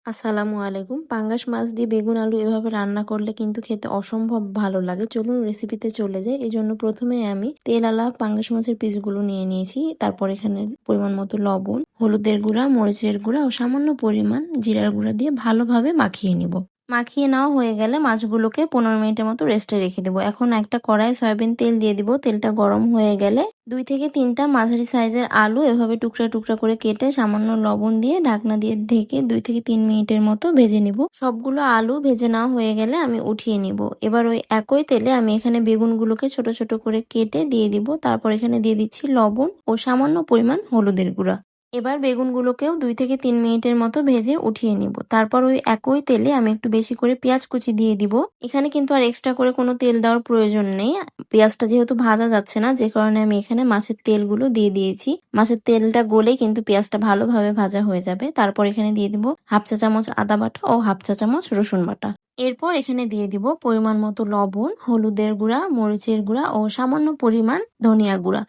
আসসালামু আলাইকুম। পাঙ্গাস মাছ দিয়ে বেগুন আলু এভাবে রান্না করলে কিন্তু খেতে অসম্ভব ভালো লাগে। চলুন রেসিপিতে চলে যাই। এজন্য প্রথমে আমি তেলালা পাঙ্গাস মাছের পিসগুলো নিয়ে নিয়েছি। তারপর এখানে পরিমাণ মতো লবণ, হলুদের গুঁড়া, মরিচের গুঁড়া ও সামান্য পরিমাণ জিরার গুঁড়া দিয়ে ভালোভাবে মাখিয়ে নিব। মাখিয়ে নেওয়া হয়ে গেলে মাছগুলোকে 15 মিনিটের মতো রেস্টে রেখে দেবো। এখন একটা কড়াই সয়াবিন তেল দিয়ে দিব। তেলটা গরম হয়ে গেলে 2 থেকে 3টা মাঝারি সাইজের আলু এভাবে টুকরা টুকরা করে কেটে সামান্য লবণ দিয়ে ঢাকনা দিয়ে ঢেকে 2 থেকে 3 মিনিটের মতো ভেজে নিব। সবগুলো আলু ভেজে নেওয়া হয়ে গেলে আমি উঠিয়ে নিব। এবার ওই একই তেলে আমি এখানে বেগুনগুলোকে ছোট ছোট করে কেটে দিয়ে দিব। তারপর এখানে দিয়ে দিচ্ছি লবণ ও সামান্য পরিমাণ হলুদের গুঁড়া। এবার বেগুনগুলোকেও 2 থেকে 3 মিনিটের মতো ভেজে উঠিয়ে নিব। তারপর ওই একই তেলে আমি একটু বেশি করে পেঁয়াজ কুচি দিয়ে দিব। এখানে কিন্তু আর এক্সট্রা করে কোনো তেল দেওয়ার প্রয়োজন নেই। পেঁয়াজটা যেহেতু ভাজা যাচ্ছে না, যে কারণে আমি এখানে মাছের তেলগুলো দিয়ে দিয়েছি। মাছের তেলটা গলে কিন্তু পেঁয়াজটা ভালোভাবে ভাজা হয়ে যাবে। তারপর এখানে দিয়ে দিব হাফ চা চামচ আদা বাটা ও হাফ চা চামচ রসুন বাটা। এরপর এখানে দিয়ে দিব পরিমাণ মতো লবণ, হলুদের গুঁড়া, মরিচের গুঁড়া ও সামান্য পরিমাণ ধনিয়া গুঁড়া।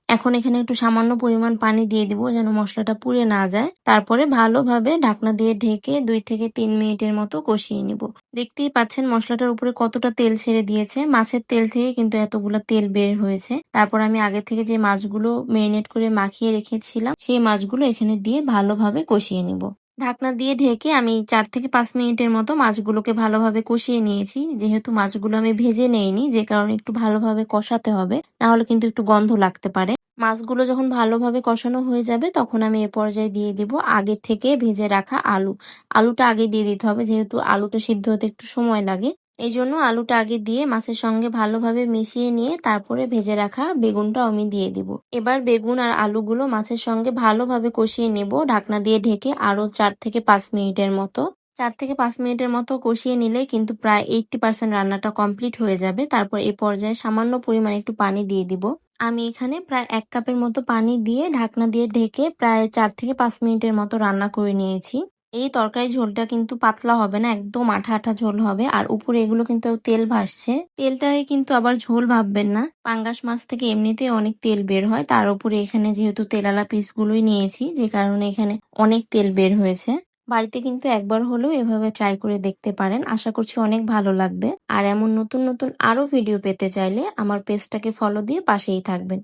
এখন এখানে একটু সামান্য পরিমাণ পানি দিয়ে দিব যেন মশলাটা পুড়ে না যায়। তারপরে ভালোভাবে ঢাকনা দিয়ে ঢেকে 2 থেকে 3 মিনিটের মতো কষিয়ে নিব। দেখতেই পাচ্ছেন মশলাটার উপরে কতটা তেল ছেড়ে দিয়েছে। মাছের তেল থেকে কিন্তু এতগুলা তেল বের হয়েছে। তারপর আমি আগে থেকে যে মাছগুলো মেরিনেট করে মাখিয়ে রেখেছিলাম সেই মাছগুলো এখানে দিয়ে ভালোভাবে কষিয়ে নিব। ঢাকনা দিয়ে ঢেকে আমি 4 থেকে 5 মিনিটের মতো মাছগুলোকে ভালোভাবে কষিয়ে নিয়েছি। যেহেতু মাছগুলো আমি ভেজে নেইনি, যে কারণে একটু ভালোভাবে কষাতে হবে, না হলে কিন্তু একটু গন্ধ লাগতে পারে। মাছগুলো যখন ভালোভাবে কষানো হয়ে যাবে তখন আমি এ পর্যায়ে দিয়ে দিব আগে থেকে ভেজে রাখা আলু। আলুটা আগে দিয়ে দিতে হবে, যেহেতু আলুটা সিদ্ধ হতে একটু সময় লাগে। এই জন্য আলুটা আগে দিয়ে মাছের সঙ্গে ভালোভাবে মিশিয়ে নিয়ে তারপরে ভেজে রাখা বেগুনটাও আমি দিয়ে দিব। এবার বেগুন আর আলুগুলো মাছের সঙ্গে ভালোভাবে কষিয়ে নেব ঢাকনা দিয়ে ঢেকে আরো 4 থেকে 5 মিনিটের মতো। 4 থেকে 5 মিনিটের মতো কষিয়ে নিলে কিন্তু প্রায় 80% রান্নাটা কমপ্লিট হয়ে যাবে। তারপর এই পর্যায়ে সামান্য পরিমাণে একটু পানি দিয়ে দিব। আমি এখানে প্রায় 1 কাপের মতো পানি দিয়ে ঢাকনা দিয়ে ঢেকে প্রায় 4 থেকে 5 মিনিটের মতো রান্না করে নিয়েছি। এই তরকারি ঝোলটা কিন্তু পাতলা হবে না, একদম আঠা আঠা ঝোল হবে। আর উপরে এগুলো কিন্তু তেল ভাসছে, তেলটাই কিন্তু আবার ঝোল ভাববেন না। পাঙ্গাস মাছ থেকে এমনিতেই অনেক তেল বের হয়, তার উপরে এখানে যেহেতু তেলালা পিসগুলোই নিয়েছি, যে কারণে এখানে অনেক তেল বের হয়েছে। বাড়িতে কিন্তু একবার হলেও এভাবে ট্রাই করে দেখতে পারেন। আশা করছি অনেক ভালো লাগবে। আর এমন নতুন নতুন আরো ভিডিও পেতে চাইলে আমার পেজটাকে ফলো দিয়ে পাশেই থাকবেন।